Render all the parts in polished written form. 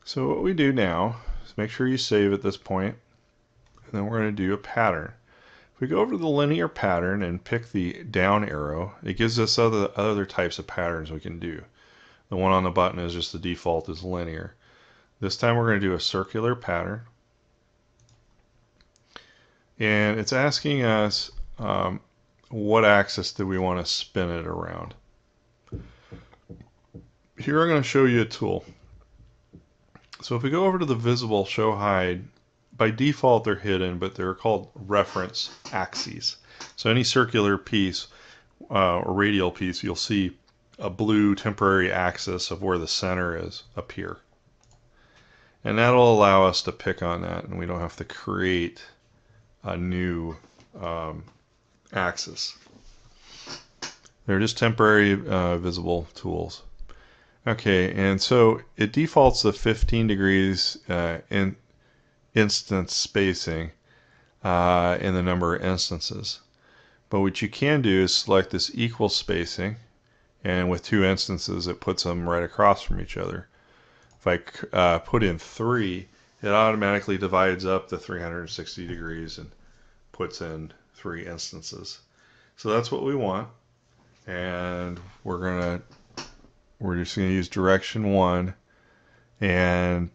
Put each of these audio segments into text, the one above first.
So what we do now is make sure you save at this point, and then we're going to do a pattern. If we go over to the linear pattern and pick the down arrow, it gives us other types of patterns we can do. The one on the button is just the default is linear. This time we're going to do a circular pattern. And it's asking us what axis do we want to spin it around. Here I'm going to show you a tool. So if we go over to the visible show hide, by default they're hidden, but they're called reference axes. So any circular piece or radial piece, you'll see a blue temporary axis of where the center is up here. And that'll allow us to pick on that, and we don't have to create a new axis. They're just temporary visible tools. Okay, and so it defaults to 15 degrees in instance spacing in the number of instances. But what you can do is select this equal spacing, and with 2 instances it puts them right across from each other. If I put in 3, it automatically divides up the 360 degrees and puts in 3 instances. So that's what we want, and we're just going to use direction 1, and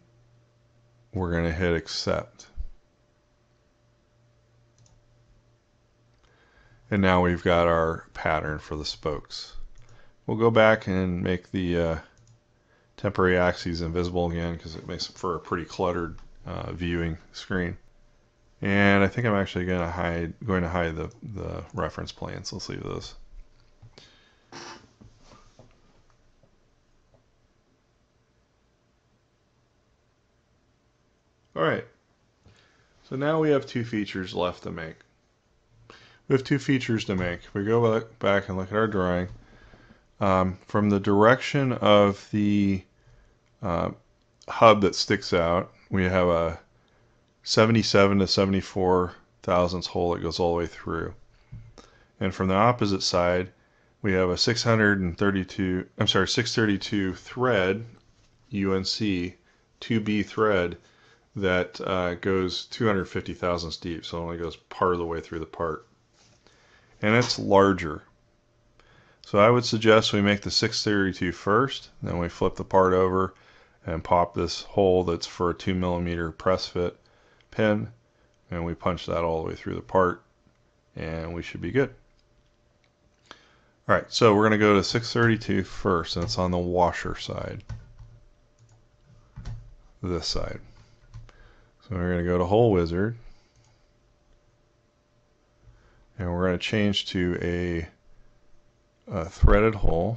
we're going to hit accept. And now we've got our pattern for the spokes. We'll go back and make the temporary axes invisible again, because it makes for a pretty cluttered viewing screen. And I think I'm actually going to hide the reference planes. Let's leave those. Alright, so now we have 2 features left to make. We have 2 features to make. If we go back and look at our drawing, from the direction of the hub that sticks out, we have a 77 to 74 thousandths hole that goes all the way through. And from the opposite side, we have a 632 thread, UNC, 2B thread that goes 250 thousandths deep, so it only goes part of the way through the part. And it's larger. So I would suggest we make the 632 first, then we flip the part over and pop this hole that's for a 2mm press fit pin, and we punch that all the way through the part, and we should be good. Alright, so we're going to go to 632 first, and it's on the washer side. This side. So we're going to go to Hole Wizard, and we're going to change to a threaded hole,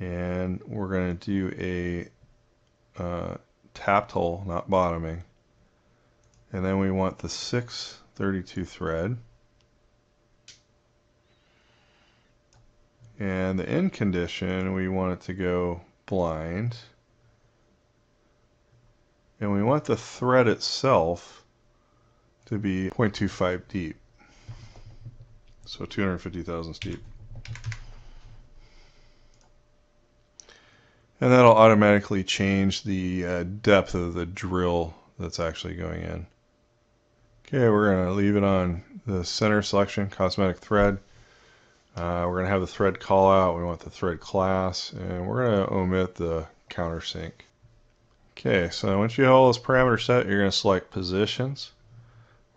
and we're going to do a tapped hole, not bottoming, and then we want the 632 thread, and the end condition we want it to go blind. And we want the thread itself to be 0.25 deep. So 250 thousandths deep. And that'll automatically change the depth of the drill that's actually going in. Okay, we're going to leave it on the center selection, cosmetic thread. We're going to have the thread call out. We want the thread class, and we're going to omit the countersink. Okay, so once you have all those parameters set, you're going to select positions.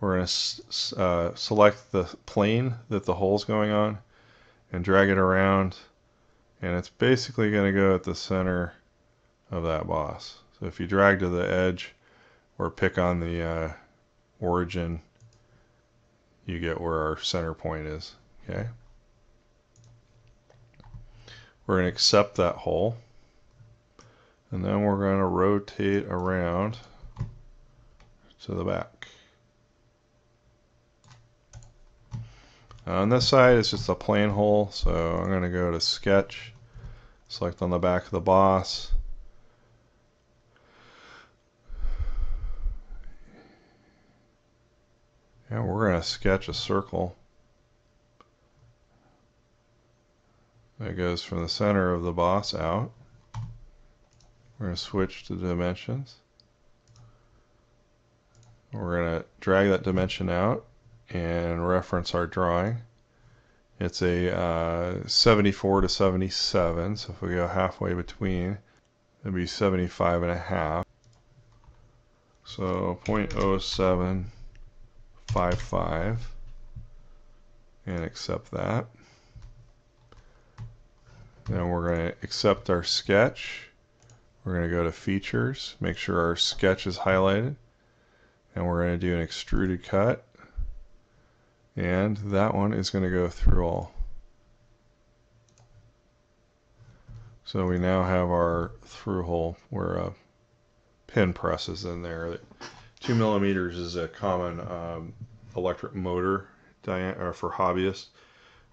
We're going to select the plane that the hole's going on and drag it around, and it's basically going to go at the center of that boss. So if you drag to the edge or pick on the origin, you get where our center point is. Okay. We're going to accept that hole. And then we're going to rotate around to the back. On this side it's just a plain hole, so I'm going to go to Sketch, select on the back of the boss, and we're going to sketch a circle that goes from the center of the boss out. We're going to switch to dimensions. We're going to drag that dimension out and reference our drawing. It's a 74 to 77, so if we go halfway between, it'd be 75.5. So 0.0755, and accept that. Then we're going to accept our sketch. We're going to go to Features, make sure our sketch is highlighted, and we're going to do an extruded cut. And that one is going to go through all. So we now have our through hole where a pin press is in there. 2 millimeters is a common electric motor diameter for hobbyists.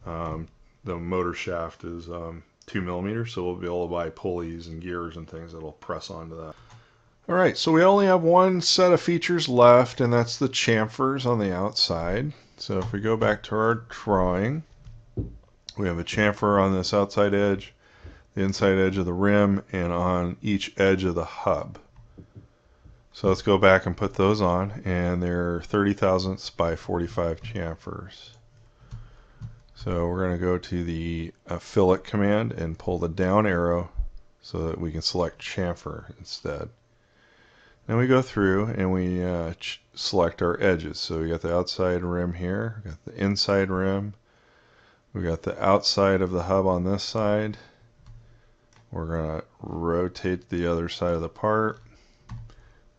The motor shaft is 2 millimeters, so we'll be able to buy pulleys and gears and things that'll press onto that. Alright, so we only have one set of features left, and that's the chamfers on the outside. So if we go back to our drawing, we have a chamfer on this outside edge, the inside edge of the rim, and on each edge of the hub. So let's go back and put those on, and they're 30 thousandths by 45 chamfers. So we're going to go to the fillet command and pull the down arrow so that we can select chamfer instead. Then we go through and we select our edges. So we got the outside rim here, we got the inside rim, we got the outside of the hub on this side. We're going to rotate the other side of the part.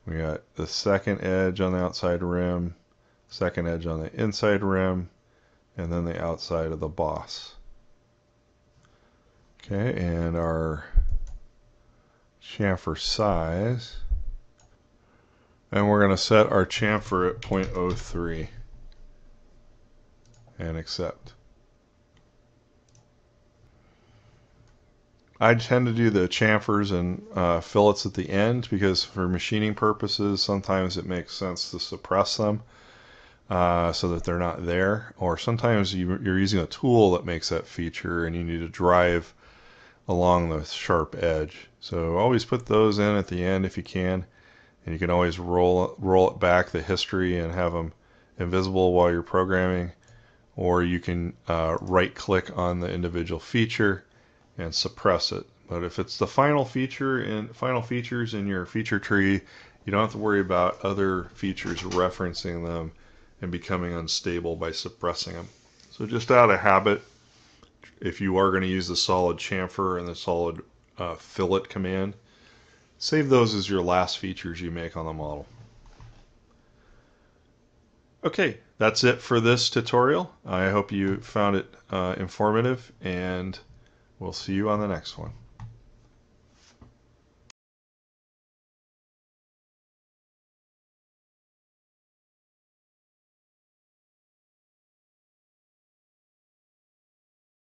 We got the second edge on the outside rim, second edge on the inside rim, and then the outside of the boss. Okay, and our chamfer size. And we're going to set our chamfer at 0.03 and accept. I tend to do the chamfers and fillets at the end because for machining purposes sometimes it makes sense to suppress them so that they're not there, or sometimes you're using a tool that makes that feature and you need to drive along the sharp edge. So always put those in at the end if you can. And you can always roll it back, the history, and have them invisible while you're programming. Or you can right-click on the individual feature and suppress it. But if it's the final feature and final features in your feature tree, you don't have to worry about other features referencing them and becoming unstable by suppressing them. So just out of habit, if you are going to use the solid chamfer and the solid fillet command, save those as your last features you make on the model. Okay, that's it for this tutorial. I hope you found it informative, and we'll see you on the next one.